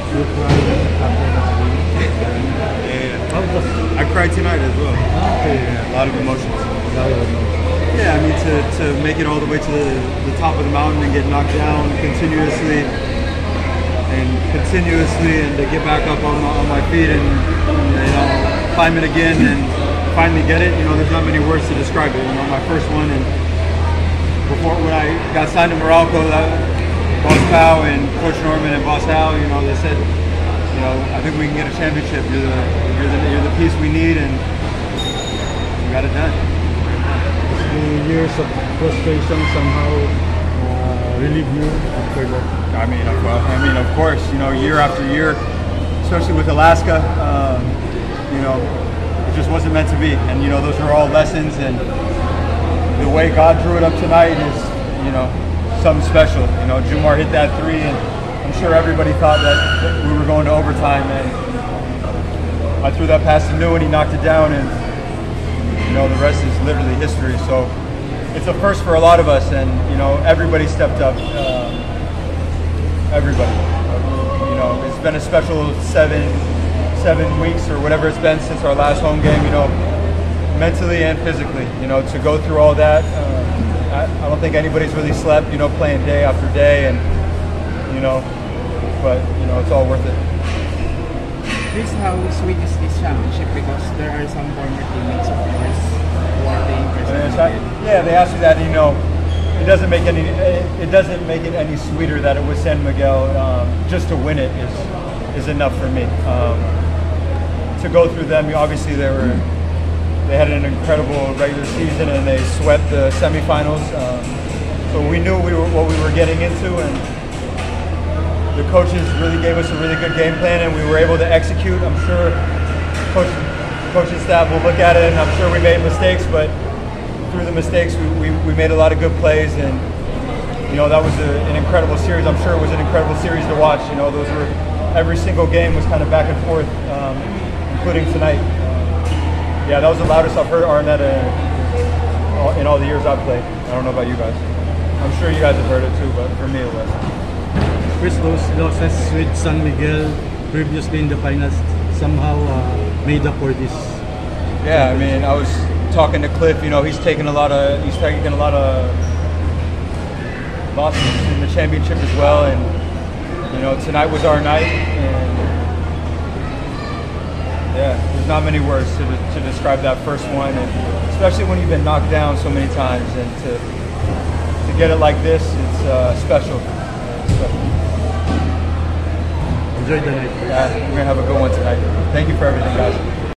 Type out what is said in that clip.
You cried after that game. Yeah. I cried tonight as well. Okay. Yeah, a lot of emotions. Yeah, I mean to make it all the way to the top of the mountain and get knocked down continuously and to get back up on my feet and climb it again and finally get it. There's not many words to describe it. My first one, and before when I got signed to Meralco, Boss Pau and Coach Norman and Boss Hal, they said, I think we can get a championship. You're the piece we need, and we got it done. The years of frustration somehow relieve you after that. I mean, of course, year after year, especially with Alaska, it just wasn't meant to be. And those are all lessons. And the way God drew it up tonight is, something special. Jumar hit that three, and I'm sure everybody thought that we were going to overtime. And I threw that pass to New, and he knocked it down. And the rest is literally history. So it's a first for a lot of us, and everybody stepped up. Everybody. It's been a special seven weeks or whatever it's been since our last home game. Mentally and physically. To go through all that. I don't think anybody's really slept. Playing day after day, and but it's all worth it. Chris, how sweet is this championship? Because there are some former teammates of yours who are playing for San Miguel. Yeah, they asked me that. It doesn't make it any sweeter that it was San Miguel. Just to win it is enough for me. To go through them, obviously they had an incredible regular season and they swept the semifinals. So we knew what we were getting into, and the coaches really gave us a really good game plan, and we were able to execute. I'm sure coaching staff will look at it, and I'm sure we made mistakes, but through the mistakes, we made a lot of good plays, and that was an incredible series. I'm sure it was an incredible series to watch. Every single game was kind of back and forth, including tonight. Yeah, that was the loudest I've heard Arnetta in all the years I've played. I don't know about you guys. I'm sure you guys have heard it too, but for me it was. Chris, those losses with San Miguel previously in the finals somehow made up for this. Yeah, I mean, I was talking to Cliff. He's taken a lot of losses in the championship as well, and tonight was our night. And yeah, there's not many words to describe that first one, and especially when you've been knocked down so many times, and to get it like this, it's special. Enjoy the night. Yeah, we're gonna have a good one tonight. Thank you for everything, guys.